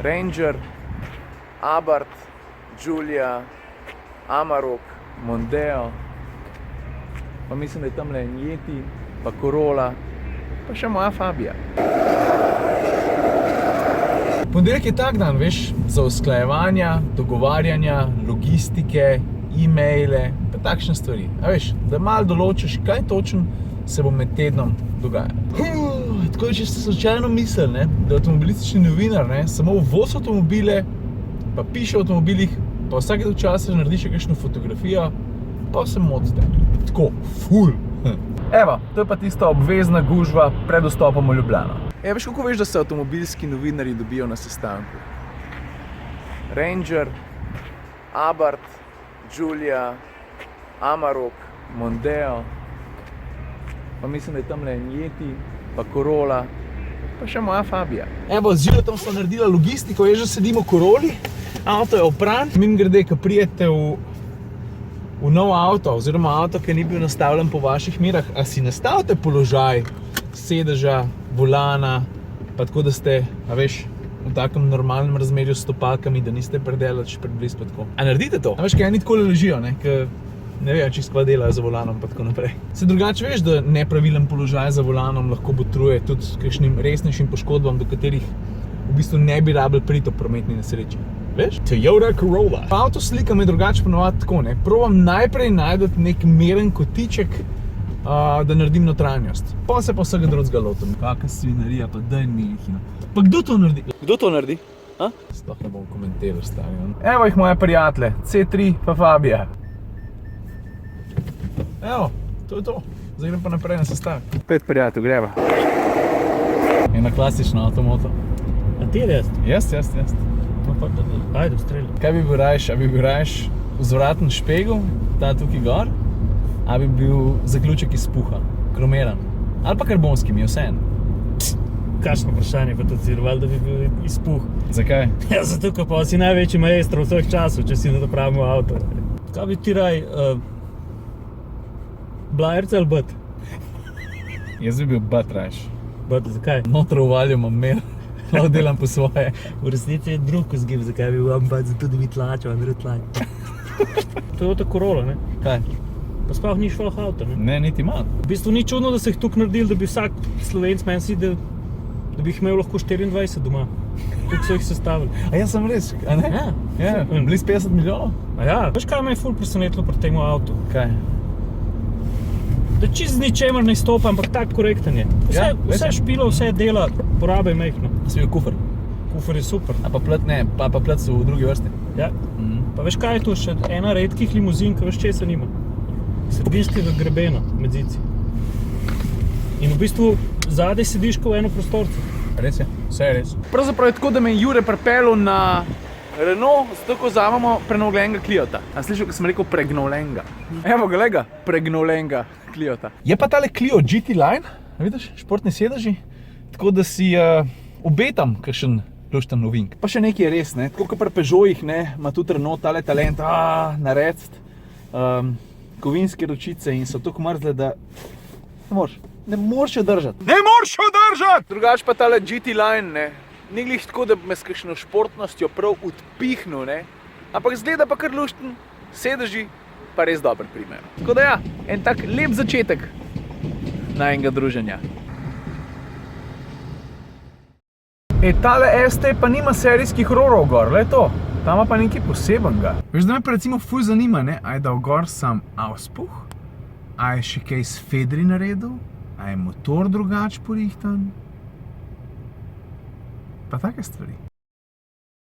Ranger, Abarth, Giulia, Amarok, Mondeo, pa mislim, da je tamle Yeti, pa Corolla, pa še moja Fabia. Ponedeljek je tak dan, veš, za usklajevanja, dogovarjanja, logistike, e-maile, pa takšne stvari. A veš, da malo določiš, kaj točno se bo med tednom dogajalo. Tako je, če ste slučajno mislili, ne, da avtomobilistični novinar, ne, samo vozi avtomobile, pa piše o avtomobilih, pa vsake dolgo časa naredi še kakšno fotografijo, pa se motite. Tako, ful. Evo, to je pa tista obvezna gužva pred vstopom v Ljubljano. Veš, kako veš, da se avtomobilski novinarji dobijo na sestanku? Ranger, Abarth, Giulia, Amarok, Mondeo, pa mislim, da je tamle Yeti, pa Corolla, pa še moja Fabia. Evo, z Žiletom smo naredila logistiko, že sedimo v Corolli, avto je opran. Mimogrede, ko prijete v nov avto, oziroma avto, ki ni bil nastavljen po vaših merah, a si nastavite položaj sedeža, volana, pa tako, da ste, a veš, v takem normalnem razmerju s stopalkami, da niste predelač predbliz pa tako. A naredite to? A veš, kaj eni takole ležijo, ne, ne vejo, čisto kva delajo za volanom pa tako naprej. Se drugače veš, da nepravilen položaj za volanom lahko botruje tudi kakšnim resnejšim poškodbam, do katerih v bistvu ne bi rabili priti v prometni nesreči. Veš? Toyota Corolla. Avto slika me drugače ponovadi tako, ne. Probam najprej najdeti nek meren kotiček, da naredim notranjost. Pa se pa vsega drugega lotim. Kakva svinarija, pa daj mi jih. Pa kdo to naredi? Kdo to naredi? Sploh ne bom komentiral, stari. Evo jih moje prijatelje, C3 pa Fabia. Evo, to je to. Zdaj grem pa naprej na sestanek. 5 prijatelj, greva. Ena klasična avtomoto. A ti je jaz? Jaz. No pa ajde, strelj. Kaj bi bil rajš? A bi bil rajš vzvraten špegel, ta tukaj gor, a bi bil zaključek iz puha, kromiran. Ali pa karbonski, mi je vseeno. Kakšno vprašanje pa to cilj, da bi bil izpuh. Zakaj? Ja, zato, ko pa si največji maestro vseh časov, če si na to pravimo avto. Kaj bi ti raj, blajerce ali bat? Jaz bi bil bat rajš. Bat, zakaj? Notro v valju imam mer, lahko delam po svoje. V resnici je drug vzgib, zakaj bi bil bat, zato da bi tlačil, a ne tlačil. Toyota Corolla, ne? Kaj? Pa sploh ni šlo avto, ne? Ne, niti malo. V bistvu ni čudno, da se jih tukaj naredili, da bi vsak Slovenc meni si, da bi jih imel lahko 24 doma. Tukaj so jih sestavili. A jaz sem res, a ne? Ja, bliz 50 milijonov. A ja, veš kaj me je ful presenetilo pri tem avtu? Kaj? Da čist z ničemer ne stopa, ampak tak korekten je. Vse špilo, vse dela, porabe je mehno. Si bil kufr? Kufr je super. A pa plet ne, pa plet so v drugi vrsti. Ja. Pa veš kaj je to še ena redkih limuzin, ki veš česa nima. Sredinskega grebena med zici. In v bistvu zadaj sediš kot v eno prostorcu. Res je, vse je res. Pravzaprav je tako, da me je Jure pripeljal na Renault, zato ko vzamemo prenovljenega Cliota. A slišal, ko sem rekel pregnovljenega? Evo ga, lega, pregnovljenega Cliota. Je pa tale Clio GT Line, vidiš, športni sedeži, tako da si obetam kakšen lušten novink. Pa še nekaj je res, ne, tako kot pri Peugeotih, ne, ima tudi Renault tale talent, narediti kovinske ročice in so tako mrzle, da ne moreš jo držati. Ne moreš jo držati! Drugač pa tale GT Line, ne, ni glih tako, da bi me s kakšno športnostjo prav odpihnil, ne, ampak zgleda pa kar lušten, sedeži pa res dobro primejo. Tako da ja, en tak lep začetek najinega druženja. Tale ST pa nima serijskih rorov gor, le to. Tam pa nekaj posebenega. Veš, da me pa recimo ful zanima, ne, a je dal gor sam auspuh, a je še kaj s fedri naredil, a je motor drugač porihtan, pa take stvari.